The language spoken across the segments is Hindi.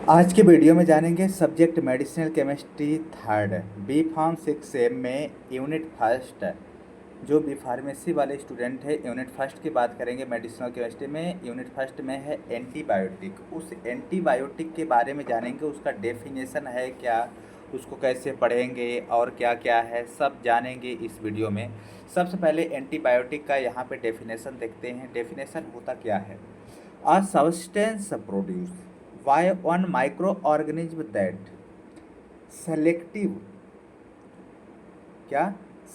आज के वीडियो में जानेंगे subject medicinal chemistry third B pharm 6 में यूनिट फर्स्ट। जो बी फार्मेसी वाले स्टूडेंट है यूनिट फर्स्ट की बात करेंगे मेडिसिनल केमिस्ट्री में। यूनिट फर्स्ट में है एंटीबायोटिक। उस एंटीबायोटिक के बारे में जानेंगे, उसका डेफिनेशन है क्या, उसको कैसे पढ़ेंगे और क्या क्या है, सब जानेंगे इस वीडियो में। सबसे पहले एंटीबायोटिक का यहाँ पे डेफिनेशन देखते हैं। डेफिनेशन होता क्या है? A substance produced by one microorganism that selective क्या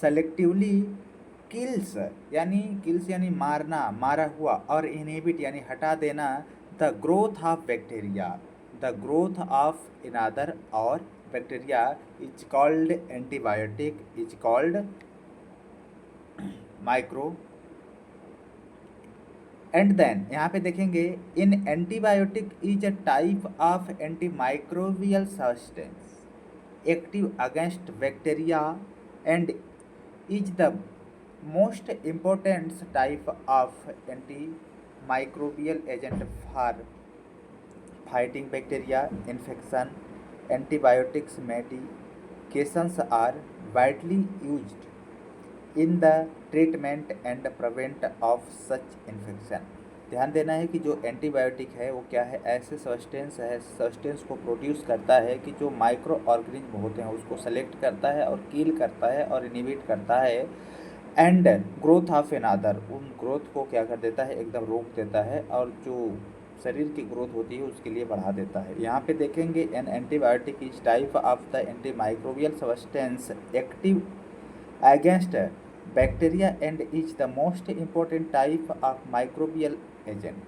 selectively kills यानी मारना, मारा हुआ, और इनहिबिट यानी हटा देना the growth of bacteria, the growth of another और bacteria is called antibiotic, is called micro. And then यहाँ पे देखेंगे इन antibiotic is a type of antimicrobial substance active against bacteria and is the most important type of antimicrobial agent for fighting bacteria infection. Antibiotics medications are widely used in the treatment and prevent of such infection. ध्यान देना है कि जो एंटीबायोटिक है वो क्या है, ऐसे सब्सटेंस को प्रोड्यूस करता है कि जो माइक्रो ऑर्गेनिज्म होते हैं उसको सेलेक्ट करता है और किल करता है और इनहिबिट करता है एंड ग्रोथ ऑफ अनदर, उन ग्रोथ को क्या कर देता है, एकदम रोक देता है, और जो शरीर की ग्रोथ होती है उसके लिए बढ़ा देता है। यहाँ पे देखेंगे an antibiotic is type of the antimicrobial substance active against bacteria and is the most important type of microbial agent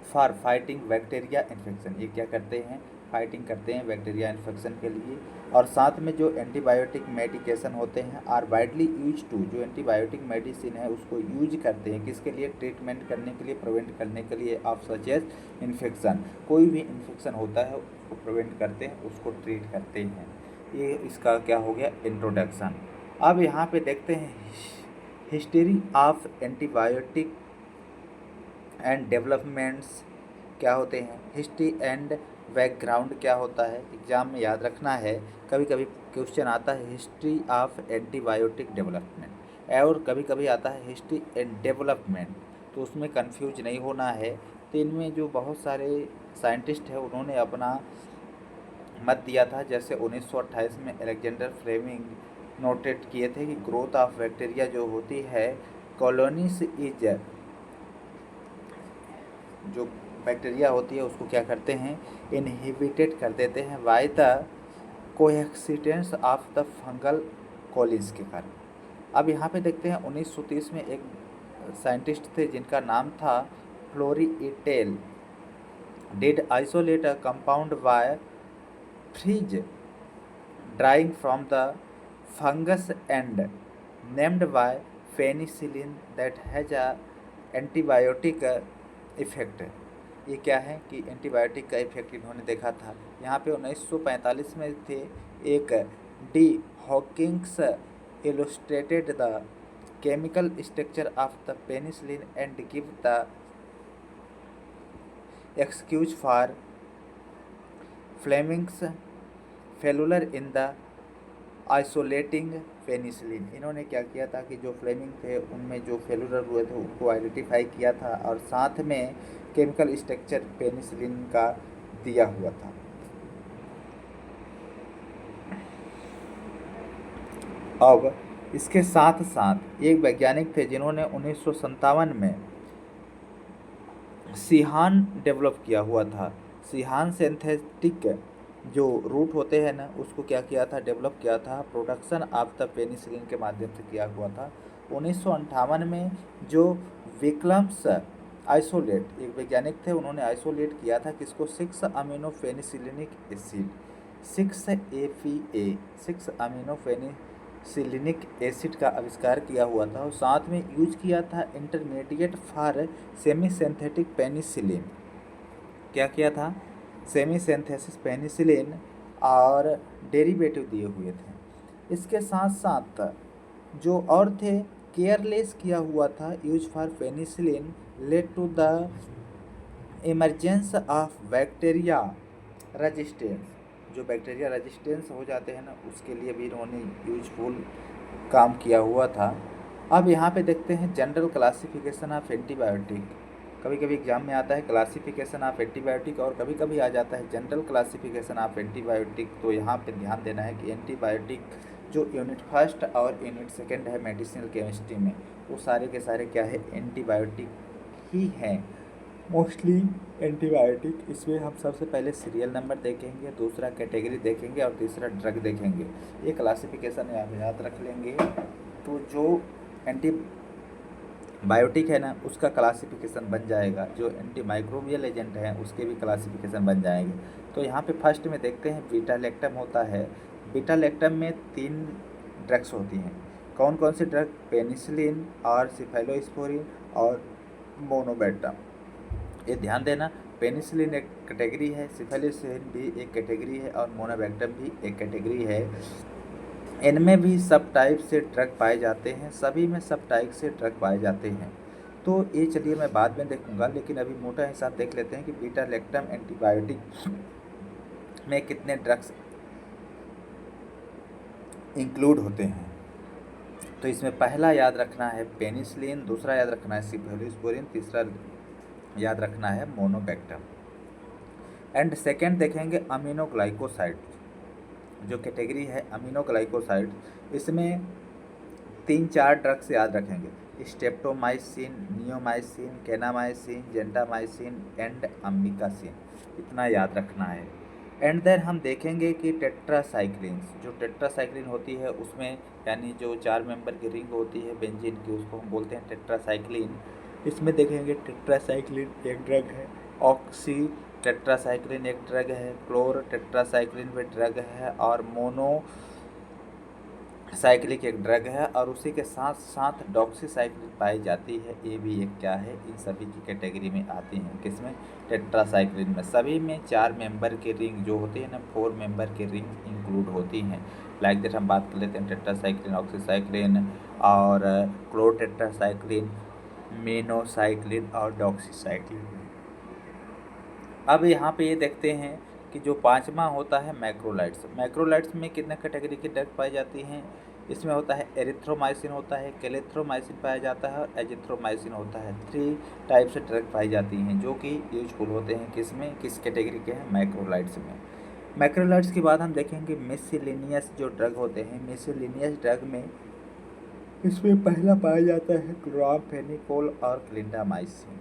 for fighting bacteria infection। ये क्या करते हैं, फाइटिंग करते हैं बैक्टीरिया इन्फेक्शन के लिए। और साथ में जो एंटीबायोटिक मेडिकेशन होते हैं आर वाइडली यूज टू, जो एंटीबायोटिक मेडिसिन है उसको यूज करते हैं किसके लिए, ट्रीटमेंट करने के लिए, प्रिवेंट करने के लिए ऑफ सच एज इन्फेक्शन। कोई भी इन्फेक्शन होता है उसको प्रिवेंट करते हैं, उसको ट्रीट करते हैं। ये इसका क्या हो गया, इंट्रोडक्शन। अब यहाँ पे देखते हैं history of antibiotic and developments क्या होते हैं, हिस्ट्री एंड बैकग्राउंड क्या होता है, एग्जाम में याद रखना है। कभी कभी क्वेश्चन आता है हिस्ट्री ऑफ एंटीबायोटिक डेवलपमेंट, और कभी कभी आता है हिस्ट्री एंड डेवलपमेंट, तो उसमें कंफ्यूज नहीं होना है। तो इनमें जो बहुत सारे साइंटिस्ट हैं उन्होंने अपना मत दिया था। जैसे 1928 में अलेक्जेंडर फ्लेमिंग नोटेट किए थे कि ग्रोथ ऑफ बैक्टीरिया जो होती है कॉलोनीज इज, जो बैक्टीरिया होती है उसको क्या करते हैं, इनहिबिटेड कर देते हैं by the coexistence of the fungal colonies के कारण। अब यहाँ पे देखते हैं 1930 में एक साइंटिस्ट थे जिनका नाम था फ्लोरिएटेल, did isolate a compound by freeze drying from the fungus and named by penicillin that has a antibiotic effect। ये क्या है कि एंटीबायोटिक का इफेक्ट इन्होंने देखा था। यहाँ पे 1945 में थे एक D Hodgkin's illustrated the chemical structure of the penicillin and give the excuse for Fleming's failure in the isolating penicillin. इन्होंने क्या किया था कि जो फ्लेमिंग थे उनमें जो फेलुलर हुए थे उनको आइडेंटिफाई किया था और साथ में केमिकल स्ट्रक्चर पेनिसिलिन का दिया हुआ था। अब इसके साथ साथ एक वैज्ञानिक थे जिन्होंने 1957 में सिहान डेवलप किया हुआ था। सिहान सिंथेटिक जो रूट होते हैं ना उसको क्या किया था, डेवलप किया था, प्रोडक्शन ऑफ द पेनिसिलिन के माध्यम से किया हुआ था। 1958 में जो विक्लम्स आइसोलेट, एक वैज्ञानिक थे, उन्होंने आइसोलेट किया था किसको, 6 amino penicillanic acid, 6 APA, 6 amino penicillanic acid का आविष्कार किया हुआ था। और साथ में यूज किया था intermediate for semi synthetic penicillin. क्या किया था, सेमी सिंथेसिस पेनिसिलिन और डेरिवेटिव दिए हुए थे। इसके साथ साथ जो और थे केयरलेस किया हुआ था use for penicillin led to the emergence of bacteria resistance, जो बैक्टीरिया रेजिस्टेंस हो जाते हैं ना, उसके लिए भी इन्होंने यूजफुल काम किया हुआ था। अब यहाँ पे देखते हैं जनरल क्लासिफिकेशन ऑफ एंटीबायोटिक। कभी कभी एग्जाम में आता है क्लासिफिकेशन ऑफ एंटीबायोटिक और कभी कभी आ जाता है जनरल क्लासिफिकेशन ऑफ एंटीबायोटिक। तो यहाँ पे ध्यान देना है कि एंटीबायोटिक जो यूनिट फर्स्ट और यूनिट सेकेंड है मेडिसिनल केमिस्ट्री में, वो सारे के सारे क्या है, एंटीबायोटिक ही हैं मोस्टली एंटीबायोटिक। इसमें हम सबसे पहले सीरियल नंबर देखेंगे, दूसरा कैटेगरी देखेंगे और तीसरा ड्रग देखेंगे। ये क्लासिफिकेशन याद रख लेंगे। तो जो एंटीबायोटिक है ना, उसका क्लासिफिकेशन बन जाएगा, जो एंटी माइक्रोबियल एजेंट हैं उसके भी क्लासिफिकेशन बन जाएंगे। तो यहाँ पे फर्स्ट में देखते हैं बीटा लैक्टम होता है। बीटा लैक्टम में 3 ड्रग्स होती हैं। कौन कौन सी ड्रग? पेनिसिलिन और सिफेलोस्पोरिन और मोनोबेटम। ये ध्यान देना, पेनिसिलिन एक कैटेगरी है, सिफेलिसिन भी एक कैटेगरी है और मोनोबेक्टम भी एक कैटेगरी है। इनमें भी सब टाइप से ड्रग पाए जाते हैं, सभी में सब टाइप से ड्रग पाए जाते हैं। तो ये चलिए मैं बाद में देखूंगा, लेकिन अभी मोटा हिसाब देख लेते हैं कि बीटा लैक्टम एंटीबायोटिक में कितने ड्रग्स इंक्लूड होते हैं। तो इसमें पहला याद रखना है पेनिसिलिन, दूसरा याद रखना है सिफेलोस्पोरिन, तीसरा याद रखना है मोनोबेक्टम। एंड सेकेंड देखेंगे अमीनोग्लाइकोसाइड, जो कैटेगरी है अमीनोग्लाइकोसाइड। इसमें 3-4 ड्रग्स याद रखेंगे, streptomycin, neomycin, kanamycin, gentamicin and amikacin, इतना याद रखना है। एंड देन हम देखेंगे कि टेट्रासाइक्लिन्स, जो टेट्रासाइक्लिन होती है उसमें यानी जो 4 मेंबर की रिंग होती है बेंजीन की, उसको हम बोलते हैं टेट्रासाइक्लिन। इसमें देखेंगे टेट्रासाइक्लिन एक ड्रग है, ऑक्सी टेट्रासाइक्लिन एक ड्रग है, क्लोर टेट्रासाइक्लिन भी ड्रग है और मोनो साइक्लिक एक ड्रग है और उसी के साथ साथ डॉक्सीसाइक्लिन पाई जाती है। ये भी एक क्या है, इन सभी की कैटेगरी में आती हैं। किसमें? टेट्रासाइक्लिन में। सभी में 4 मेंबर की रिंग जो होती है ना, 4 मेंबर की रिंग इंक्लूड होती हैं। लाइक दैट हम बात कर लेते हैं टेट्रासाइक्लिन, ऑक्सीसाइक्लिन और क्लोरोटेट्रासाइक्लिन, मेनोसाइक्लिन और डॉक्सीसाइक्लिन। अब यहाँ पे ये देखते हैं कि जो 5वां होता है मैक्रोलाइड्स। मैक्रोलाइड्स में कितने कैटेगरी की ड्रग पाई जाती हैं? इसमें होता है एरिथ्रोमाइसिन होता है, कैलेथ्रोमाइसिन पाया जाता है और एजिथ्रोमाइसिन होता है। 3 टाइप से ड्रग पाई जाती हैं जो कि यूजफुल होते हैं किसमें, किस कैटेगरी के हैं? मैक्रोलाइड्स में। मैक्रोलाइड्स के बाद हम देखेंगे मिसलिनियस जो ड्रग होते हैं। मिसलिनियस ड्रग में इसमें पहला पाया जाता है क्लोरामफेनिकोल और क्लिंडामाइसिन।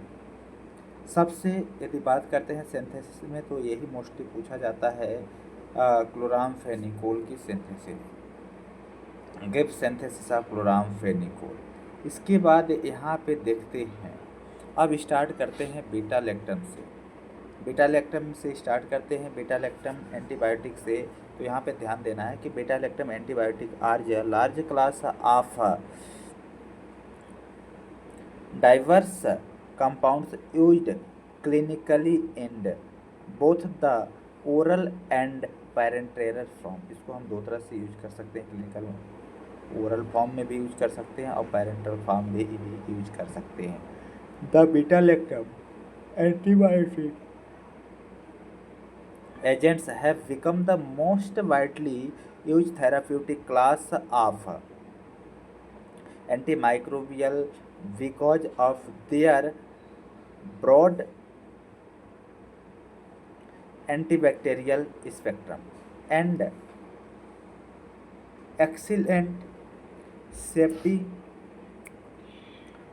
सबसे यदि बात करते हैं सिंथेसिस में, तो यही मोस्टली पूछा जाता है क्लोरामफेनिकोल की synthesis, give synthesis of chloramphenicol. इसके बाद यहाँ पे देखते हैं, अब स्टार्ट करते हैं बीटा लैक्टम से। बीटा लैक्टम से स्टार्ट करते हैं, बीटा लैक्टम एंटीबायोटिक से। तो यहाँ पे ध्यान देना है कि beta lactam antibiotic are a large class of diverse compounds used clinically in both the oral and parenteral form। इसको हम 2 तरह से यूज कर सकते हैं क्लिनिकल में, ओरल फॉर्म में भी यूज कर सकते हैं और पेरेंटल फॉर्म में भी यूज कर सकते हैं। The beta lactam antibiotic agents have become the most widely used therapeutic class of antimicrobial because of their broad antibacterial spectrum and excellent safety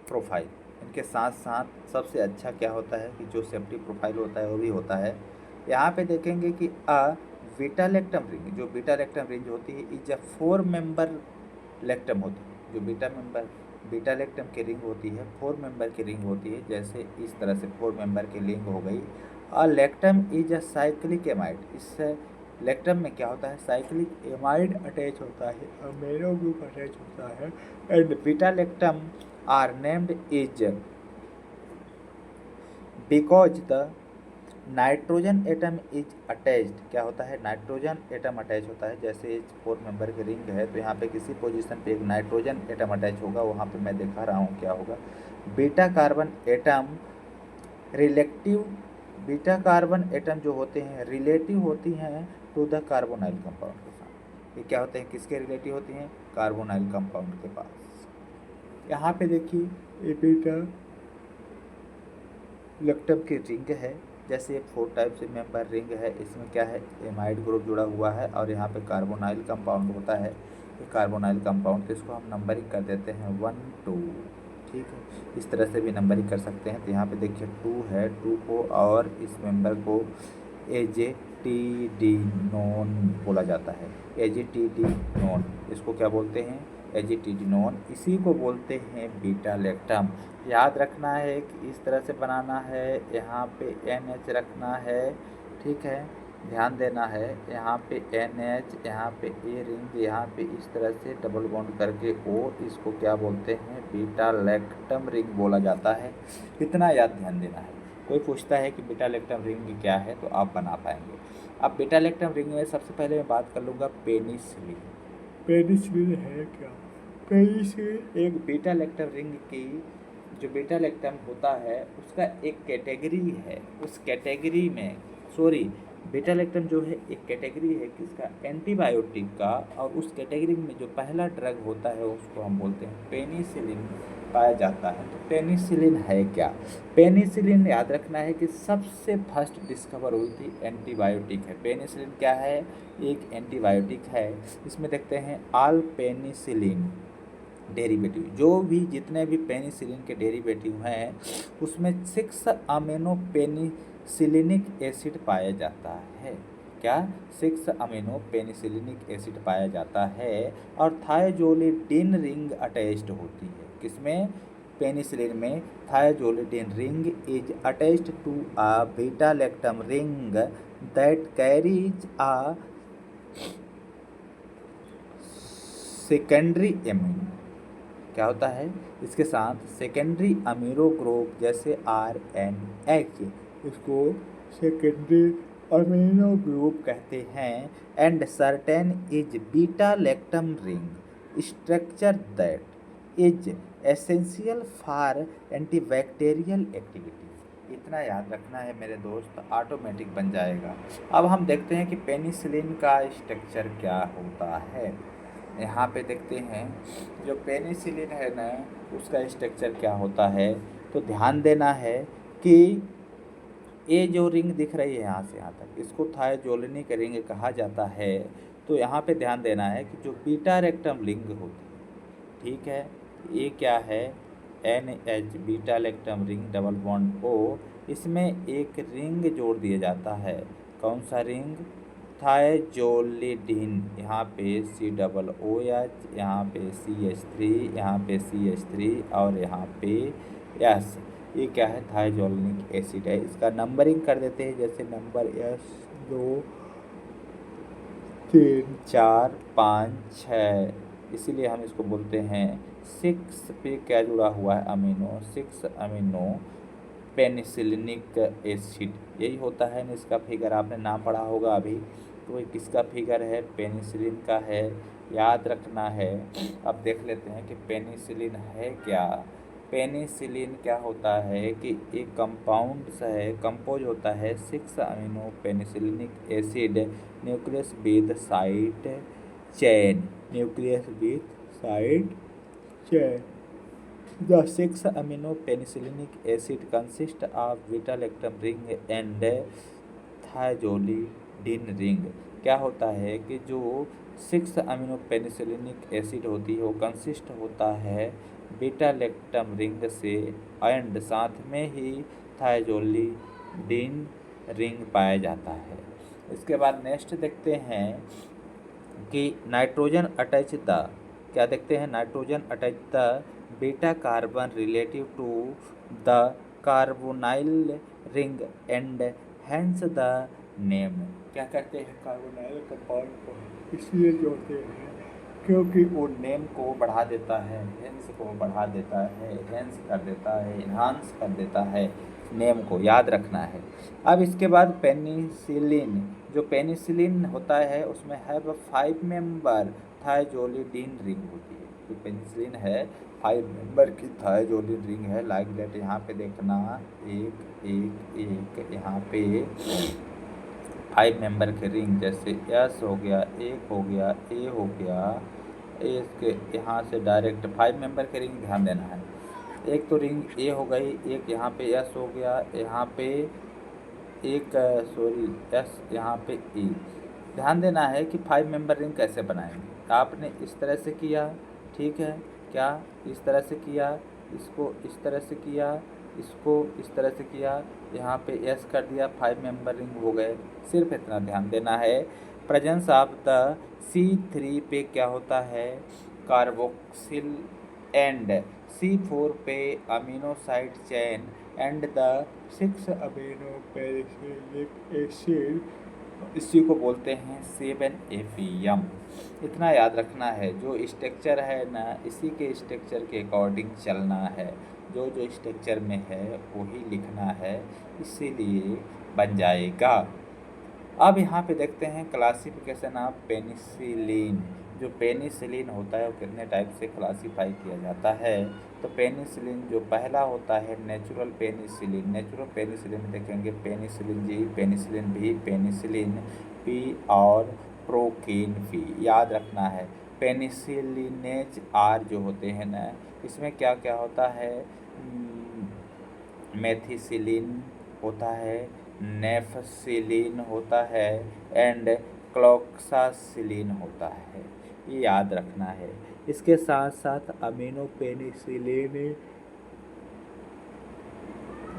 profile. इनके साथ साथ सबसे अच्छा क्या होता है कि जो सेफ्टी प्रोफाइल होता है वो भी होता है। यहाँ पे देखेंगे कि बीटा लैक्टम रिंग, जो बीटा लैक्टम रिंग होती है इज अ 4 मेंबर लैक्टम होती है। जो बीटा लैक्टम की रिंग होती है 4 मेंबर की रिंग होती है, जैसे इस तरह से 4 मेंबर की रिंग हो गई। और lactam is a cyclic amide. इस लैक्टम में क्या होता है, साइक्लिक एमाइड अटैच होता है, अमीनो ग्रुप अटैच होता है। And beta lactam are named is because the nitrogen atom is attached. क्या होता है, नाइट्रोजन एटम अटैच होता है। जैसे 4 मेंबर की रिंग है तो यहाँ पे किसी पोजीशन पे एक नाइट्रोजन एटम अटैच होगा, वहाँ पे मैं दिखा रहा हूँ क्या होगा। Beta carbon atom relative beta carbon atom जो होते हैं रिलेटिव होती हैं टू द कार्बोनाइल कंपाउंड के साथ। ये क्या होते हैं, किसके रिलेटिव होती हैं, कार्बोनाइल कंपाउंड के पास। यहाँ पे देखिए ये बीटा लैक्टम की रिंग है, जैसे ये 4 टाइप से मेंबर रिंग है, इसमें क्या है, एमाइड ग्रुप जुड़ा हुआ है और यहाँ पे कार्बोनाइल कंपाउंड होता है। ये कार्बोनाइल कंपाउंड, तो इसको हम नंबरिंग कर देते हैं 1 2, ठीक है। इस तरह से भी नंबरिंग कर सकते हैं। तो यहाँ पे देखिए 2 है, 2 को और इस मेंबर को एजिटिडिनोन बोला जाता है। एजिटिडिनोन इसको क्या बोलते हैं, एजिटिडिनोन, इसी को बोलते हैं बीटा लैक्टम। याद रखना है कि इस तरह से बनाना है, यहाँ पे NH रखना है, ठीक है, ध्यान देना है। यहाँ पे NH, यहाँ पे ए रिंग, यहाँ पे इस तरह से डबल बॉन्ड करके O, इसको क्या बोलते हैं, बीटा लैक्टम रिंग बोला जाता है। इतना याद ध्यान देना है। कोई पूछता है कि बीटा लैक्टम रिंग क्या है तो आप बना पाएंगे। अब बीटा लैक्टम रिंग में सबसे पहले मैं बात कर लूँगा पेनिसिलिन। पेनिसिलिन है क्या, पेनिसिलिन एक बीटा लैक्टम रिंग की जो बीटा लैक्टम होता है उसका एक कैटेगरी है। उस कैटेगरी में बीटा लैक्टम जो है एक कैटेगरी है किसका, एंटीबायोटिक का, और उस कैटेगरी में जो पहला ड्रग होता है उसको हम बोलते हैं पेनिसिलिन पाया जाता है। तो पेनिसिलिन है क्या, पेनिसिलिन याद रखना है कि सबसे फर्स्ट डिस्कवर हुई थी एंटीबायोटिक है। पेनिसिलिन क्या है, एक एंटीबायोटिक है। इसमें देखते हैं ऑल पेनिसिलिन डेरिवेटिव, जो भी जितने भी पेनिसिलिन के डेरिवेटिव हैं उसमें 6 अमीनो पेनिसिलिनिक एसिड पाया जाता है। क्या, 6 अमीनो पेनिसिलिनिक एसिड पाया जाता है और थायोजोलिडिन रिंग अटैच्ड होती है। किसमें, पेनिसिलिन में thiazolidine ring is attached to a beta lactam ring that carries a secondary amino, क्या होता है, इसके साथ सेकेंडरी अमीनो ग्रुप जैसे RNH, इसको सेकेंडरी अमीनो ग्रुप कहते हैं। And certain is beta lactam ring structure that is essential for antibacterial activity. इतना याद रखना है मेरे दोस्त, ऑटोमेटिक बन जाएगा। अब हम देखते हैं कि पेनिसिलिन का स्ट्रक्चर क्या होता है। यहाँ पे देखते हैं जो पेनिसिलिन है ना उसका स्ट्रक्चर क्या होता है। तो ध्यान देना है कि ये जो रिंग दिख रही है यहाँ से यहाँ तक, इसको थायोजोलिनिक रिंग कहा जाता है। तो यहाँ पे ध्यान देना है कि जो बीटा लैक्टम रिंग होती है, ठीक है, ये क्या है, NH beta lactam ring double bond O, इसमें एक रिंग जोड़ दिया जाता है। कौन सा रिंग, थायोजोलिडिन, यहाँ पे COOH, यहाँ पे CH3, यहाँ पे CH3 और यहाँ पे S, ये क्या है, थायोजोलिनिक एसिड है। इसका नंबरिंग कर देते हैं, जैसे नंबर S 2 3 4 5 6, इसीलिए हम इसको बोलते हैं 6 पे क्या जुड़ा हुआ है, अमीनो, 6 अमीनो पेनिसिलिनिक एसिड, यही होता है ना। इसका फिगर आपने ना पढ़ा होगा अभी, तो ये किसका फिगर है, पेनिसिलिन का है, याद रखना है। अब देख लेते हैं कि पेनिसिलिन है क्या। पेनिसिलिन क्या होता है कि एक कंपाउंड है, कंपोज होता है 6 amino penicillanic acid nucleus with side chain, nucleus with side chain. The 6 amino penicillinic acid consist of beta lactam ring and thiazolidine ring. क्या होता है कि जो 6 अमीनो पेनिसिलिनिक एसिड होती है वो कंसिस्ट होता है बीटा लैक्टम रिंग से, एंड साथ में ही थायोजोलिडिन रिंग पाया जाता है। इसके बाद नेक्स्ट देखते हैं कि नाइट्रोजन अटैच द, क्या देखते हैं, nitrogen attach the beta carbon relative to the carbonyl ring and hence the name. क्या करते हैं, कार्बोनाइल कंपाउंड को इसलिए जोड़ते हैं क्योंकि वो नेम को बढ़ा देता है, हेंस को बढ़ा देता है, हेंस कर देता है, इन्हांस कर देता है, नेम को याद रखना है। अब इसके बाद पेनिसिलिन, जो पेनिसिलिन होता है उसमें है 5 मेंबर थायोजोलिडिन रिंग होती है। जो पेनिसिलिन है 5 मेंबर की थायोजोलिन रिंग है। लाइक दैट यहाँ पे देखना, एक एक एक यहाँ पे 5 मेंबर के रिंग, जैसे एस हो गया, एक हो गया, ए हो गया, इसके यहाँ से डायरेक्ट 5 मेंबर के रिंग ध्यान देना है। एक तो रिंग ए हो गई, एक यहाँ पे एस हो गया, यहाँ पे एक सॉरी एस, यहाँ पे ई। ध्यान देना है कि 5 मेंबर रिंग कैसे बनाएंगे। आपने इस तरह से किया, ठीक है क्या, इस तरह से किया, इसको इस तरह से किया, इसको इस तरह से किया, यहाँ पे एस कर दिया, 5 मेंबर रिंग हो गए। सिर्फ इतना ध्यान देना है। प्रेजेंस ऑफ द C3 पे क्या होता है, कार्बोक्सिल एंड C4 पे amino side chain and the 6 amino penicillanic acid, इसी को बोलते हैं 7 FEM। इतना याद रखना है, जो स्ट्रक्चर है ना, इसी के स्ट्रक्चर के अकॉर्डिंग चलना है। जो जो स्ट्रक्चर में है वही लिखना है, इसीलिए बन जाएगा। अब यहाँ पे देखते हैं क्लासिफिकेशन ऑफ पेनिसिलिन। जो पेनिसिलिन होता है वो कितने टाइप से क्लासीफाई किया जाता है। तो पेनिसिलिन जो पहला होता है नेचुरल पेनिसिलिन। नेचुरल पेनिसिलिन देखेंगे पेनिसिलिन जी, पेनिसिलिन भी, पेनिसिलिन पी और प्रोकेन पी, याद रखना है। पेनिसिलिनेज आर जो होते हैं ना, इसमें क्या क्या होता है, मेथिसिलिन होता है, नेफसिलिन होता है एंड क्लोक्सासिलिन होता है, ये याद रखना है। इसके साथ साथ अमीनो पेनिसिलिन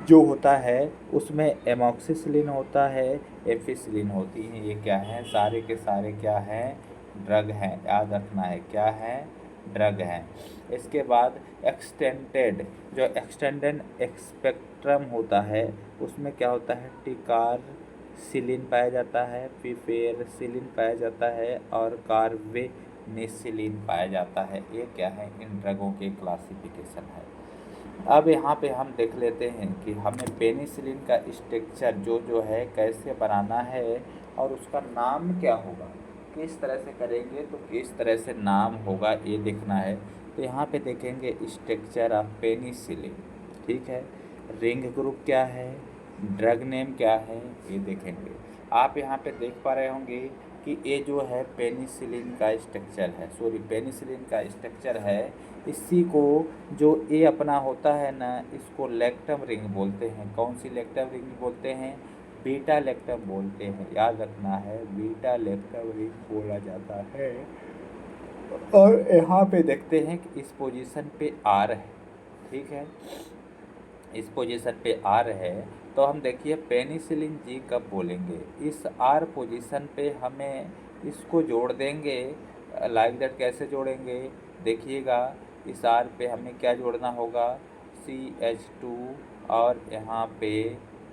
जो होता है उसमें एमॉक्सिसिलिन होता है, एम्फिसिलिन होती है। ये क्या है, सारे के सारे क्या हैं, ड्रग हैं, याद रखना है, क्या है, ड्रग हैं। इसके बाद एक्सटेंडेड, जो एक्सटेंडेड एक्सपेक्ट्रम होता है उसमें क्या होता है, टिकारसिलिन पाया जाता है, पिपेरसिलिन पाया जाता है और कार्बेनिसिलिन पाया जाता है। ये क्या है, इन ड्रगों के क्लासिफिकेशन है। अब यहाँ पे हम देख लेते हैं कि हमें पेनिसिलिन का स्ट्रक्चर जो जो है कैसे बनाना है और उसका नाम क्या होगा, किस तरह से करेंगे तो किस तरह से नाम होगा, ये देखना है। तो यहाँ पे देखेंगे स्ट्रक्चर ऑफ पेनिसिलिन, ठीक है, रिंग ग्रुप क्या है, ड्रग नेम क्या है, ये देखेंगे। आप यहाँ पे देख पा रहे होंगे कि ये जो है पेनिसिलिन का स्ट्रक्चर है, सॉरी पेनिसिलिन का स्ट्रक्चर है। इसी को जो ए अपना होता है ना, इसको लेक्टम रिंग बोलते हैं। कौन सी लेक्टम रिंग बोलते हैं, बीटा लेक्टम बोलते हैं, याद रखना है, बीटा लेक्टम रिंग बोला जाता है। और यहाँ पे देखते हैं कि इस पोजीशन पे आर है, ठीक है, इस पोजीशन पे आर है। तो हम देखिए पेनिसिलिन जी कब बोलेंगे, इस आर पोजीशन पे हमें इसको जोड़ देंगे। लाइक दैट कैसे जोड़ेंगे, देखिएगा, इस आर पे हमें क्या जोड़ना होगा, CH2 और यहाँ पे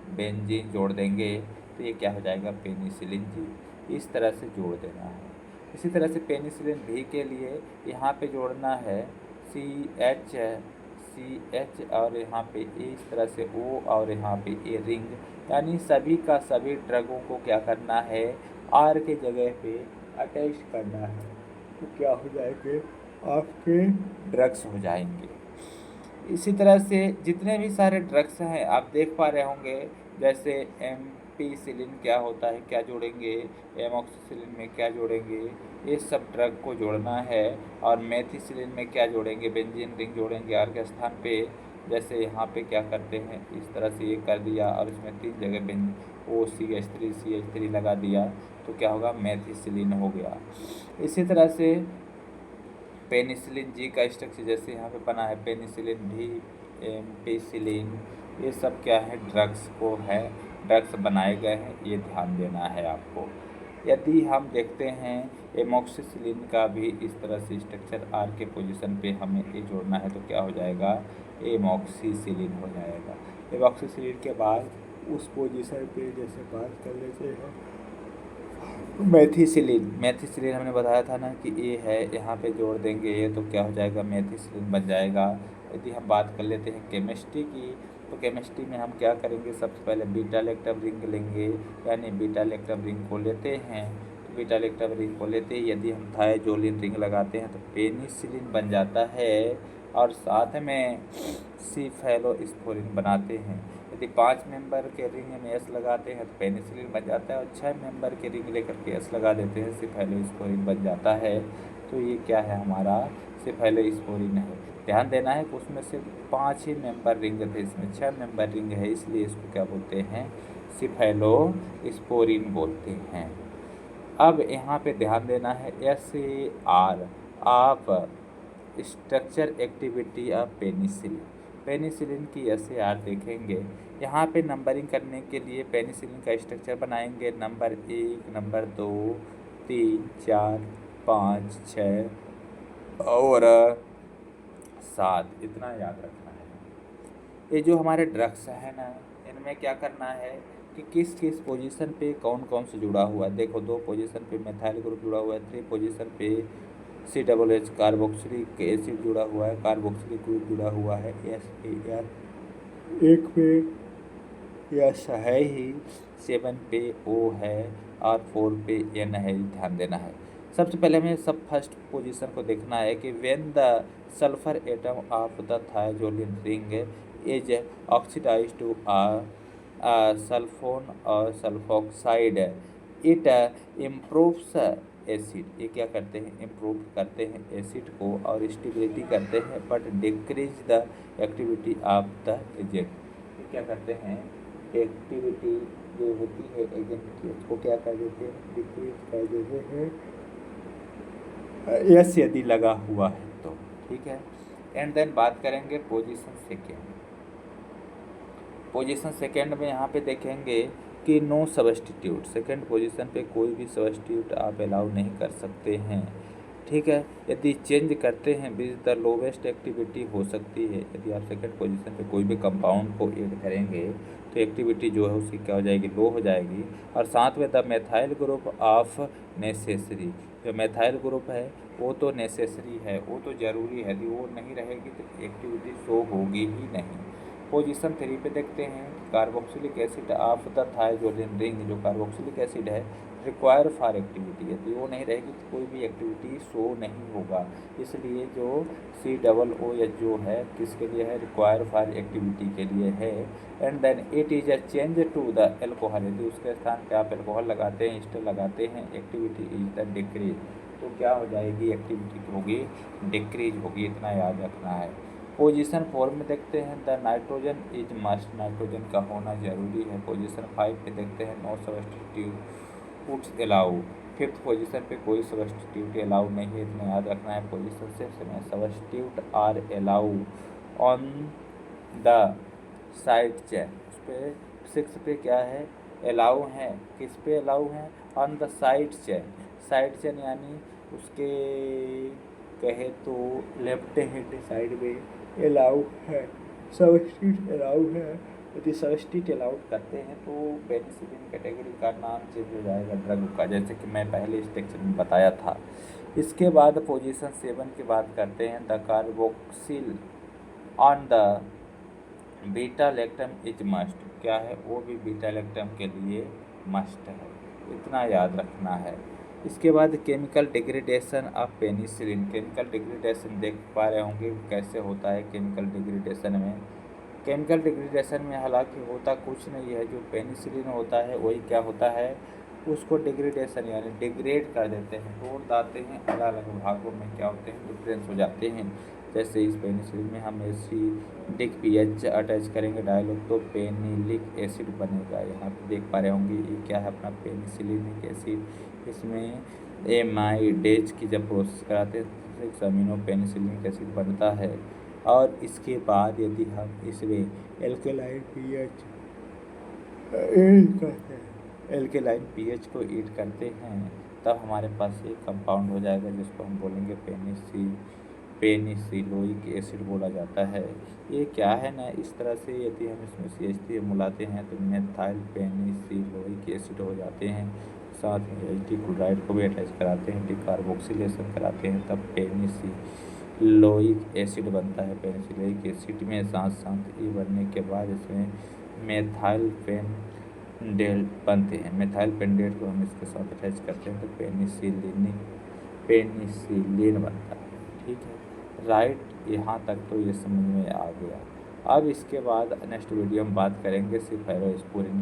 बेंजीन जोड़ देंगे, तो ये क्या हो जाएगा, पेनिसिलिन जी। इस तरह से जोड़ देना है। इसी तरह से पेनिसिलिन भी के लिए यहाँ पे जोड़ना है CH और यहाँ पे ए, इस तरह से O और यहाँ पे ए रिंग, यानी सभी का सभी ड्रगों को क्या करना है, आर के जगह पे अटैच करना है, तो क्या हो जाएंगे, आपके ड्रग्स हो जाएंगे। इसी तरह से जितने भी सारे ड्रग्स हैं आप देख पा रहे होंगे, जैसे एम्पिसिलिन क्या होता है, क्या जोड़ेंगे, एमॉक्सिसिलिन में क्या जोड़ेंगे, ये सब ड्रग को जोड़ना है। और मेथिसिलिन में क्या जोड़ेंगे, बेंजीन रिंग जोड़ेंगे आर के स्थान पे। जैसे यहाँ पे क्या करते हैं, इस तरह से ये कर दिया और इसमें 3 जगह CH3 लगा दिया, तो क्या होगा, मेथिसिलिन हो गया। इसी तरह से पेनिसिलिन जी का स्ट्रक्चर जैसे यहाँ पे बना है, पेनिसिलिन भी, एम्पिसिलिन, ये सब क्या है, ड्रग्स को है, ड्रग्स बनाए गए हैं, ये ध्यान देना है आपको। यदि हम देखते हैं एमॉक्सिसिलिन का भी इस तरह से स्ट्रक्चर आर के पोजीशन पे हमें ये जोड़ना है, तो क्या हो जाएगा, एमॉक्सिसिलिन हो जाएगा। एमॉक्सिसिलिन के बाद उस पोजीशन पे जैसे बात कर लेते हैं मेथिसिलिन हमने बताया था ना कि ये है, यहाँ पे जोड़ देंगे ये, तो क्या हो जाएगा, मेथिसिलिन बन जाएगा। यदि हम बात कर लेते हैं केमिस्ट्री की, तो केमिस्ट्री में हम क्या करेंगे, सबसे पहले बीटा लेक्टम रिंग लेंगे, यानी बीटा लेक्टम रिंग को लेते हैं। तो बीटा लेक्टम रिंग को लेते ही यदि हम थायोजोलिन रिंग लगाते हैं तो पेनिसिलिन बन जाता है। और साथ में सिफेलोस्पोरिन बनाते हैं। यदि 5 मेंबर के रिंग में एस लगाते हैं तो पेनिसिलिन बन जाता है, और 6 मेंबर के रिंग लेकर के एस लगा देते हैं, सिफेलोस्पोरिन बन जाता है। तो ये क्या है, हमारा सिफेलोस्पोरिन है। ध्यान देना है कि उसमें सिर्फ 5 ही मेंबर रिंग थे, इसमें 6 मेंबर रिंग है, इसलिए इसको क्या बोलते हैं, सिफेलोस्पोरिन बोलते हैं। अब यहाँ पे ध्यान देना है, SAR आप structure activity of penicillin. Penicillin की SAR देखेंगे। यहाँ पे नंबरिंग करने के लिए पेनिसिलिन का स्ट्रक्चर बनाएंगे, नंबर 1, नंबर 2, 3, 4, 5, 6 और 7, इतना याद रखना है। ये जो हमारे ड्रग्स है ना, इनमें क्या करना है कि किस किस पोजीशन पे कौन कौन से जुड़ा हुआ है। देखो 2 पोजीशन पे मेथाइल ग्रुप जुड़ा हुआ है, 3 पोजीशन पे COOH कार्बोक्सिलिक एसिड जुड़ा हुआ है, कार्बोक्सिलिक ग्रुप जुड़ा हुआ है, SAR 1 पे यस है ही, 7 पे O है और 4 पे N है, ध्यान देना है। सबसे पहले हमें फर्स्ट पोजीशन को देखना है कि when the sulphur atom of the thiazoline ring is oxidised to sulphone और सल्फोक्साइड, इट इम्प्रूव्स एसिड। ये क्या करते हैं, इम्प्रूव करते हैं एसिड को और स्टेबिलिटी करते हैं, but decrease the activity of the agent. ये क्या करते हैं, एक्टिविटी जो होती है एजेंट की उसको क्या कर देते हैं, डिक्रीज कर देते हैं, यस यदि लगा हुआ है तो। ठीक है। एंड देन बात करेंगे पोजीशन सेकेंड। पोजीशन सेकेंड में यहाँ पे देखेंगे कि नो सब्स्टिट्यूट, सेकेंड पोजीशन पे कोई भी सब्स्टिट्यूट आप अलाउ नहीं कर सकते हैं। ठीक है। यदि चेंज करते हैं विच द लोवेस्ट एक्टिविटी हो सकती है, यदि आप सेकेंड पोजीशन पे कोई भी कंपाउंड को ऐड करेंगे तो एक्टिविटी जो है उसकी क्या हो जाएगी, लो हो जाएगी। और साथ में the methyl group of necessary, जो मेथाइल ग्रुप है वो तो नेसेसरी है, वो तो ज़रूरी है, यदि वो नहीं रहेगी तो एक्टिविटी शो होगी ही नहीं। पोजीशन 3 पे देखते हैं, carboxylic acid of the thiazoline ring, जो कार्बोक्सिलिक एसिड है रिक्वायर फॉर एक्टिविटी, यदि वो नहीं रहेगी तो कोई भी एक्टिविटी शो नहीं होगा। इसलिए जो COOH जो है किसके लिए है, रिक्वायर फॉर एक्टिविटी के लिए है। And then it is a change to the alcohol, यदि उसके स्थान पे आप एल्कोहल लगाते हैं, ईस्टर लगाते हैं, एक्टिविटी इज द डिक्रीज, तो क्या हो जाएगी, एक्टिविटी होगी डिक्रीज होगी, इतना याद रखना है। पोजीशन 4 में देखते हैं the nitrogen is must, nitrogen का होना जरूरी है। पोजीशन 5 पे देखते हैं no substitutes allow, fifth position पे कोई सब्स्टिट्यूट अलाउ नहीं है, इतना याद रखना है। पोजीशन 6 में substitute are allow on the side chain, उस पर 6 पे क्या है, अलाउ है, किस पे अलाउ है, on the side chain, side chain यानी उसके कहे तो लेफ्ट हैंड साइड में अलाउ है, सब्स्टिट्यूट अलाउ है। यदि सब्स्टिट्यूट अलाउड करते हैं तो पेनिसिलिन कैटेगरी का नाम चेंज हो जाएगा ड्रग का, जैसे कि मैं पहले इस लेक्चर में बताया था। इसके बाद पोजीशन 7 की बात करते हैं, the carboxyl on the beta lactam is must, क्या है वो भी बीटा लैक्टम के लिए मस्ट है, इतना याद रखना है। इसके बाद chemical degradation of penicillin, chemical degradation देख पा रहे होंगे कैसे होता है केमिकल डिग्रेडेशन में। केमिकल डिग्रेडेशन में हालांकि होता कुछ नहीं है, जो पेनिसिलिन होता है वही क्या होता है, उसको डिग्रेडेशन यानी डिग्रेड कर देते हैं, तोड़ देते हैं, अलग अलग भागों में क्या होते हैं, डिफरेंस हो जाते हैं। जैसे इस पेनिसिलिन में हम एसिडिक pH अटैच करेंगे डायलॉग तो पेनिलिक एसिड बनेगा। यहाँ पे देख पा रहे होंगे ये क्या है, अपना पेनिसिलिनिक एसिड, इसमें एमाइडेज की जब प्रोसेस कराते हैं तो 6 अमीनो पेनिसिलिनिक एसिड बनता है। और इसके बाद यदि हम इसमें एल्केलाइन pH ऐड करते हैं, एल्केलाइन pH को ऐड करते हैं, तब हमारे पास एक कंपाउंड हो जाएगा जिसको हम बोलेंगे पेनिसिलोइक एसिड बोला जाता है। ये क्या है ना, इस तरह से यदि हम इसमें CH3 मिलाते हैं तो मेथाइल पेनिसिलोइक एसिड हो जाते हैं। साथ में H क्लोराइड को भी अटैच कराते हैं, डिकार्बोक्सिलेशन कराते हैं, तब पेनिसिलोइक एसिड बनता है। पेनिसिलोइक एसिड में साथ साथ ये बनने के बाद इसमें मेथाइल पेनडेट बनते हैं, मेथाइल पेनडेट को हम इसके साथ अटैच करते हैं तो पेनिसिलिन बनता है। ठीक है, राइट, यहाँ तक तो ये समझ में आ गया। अब इसके बाद नेक्स्ट वीडियो में बात करेंगे सिर्फ एरोस्पुरिन के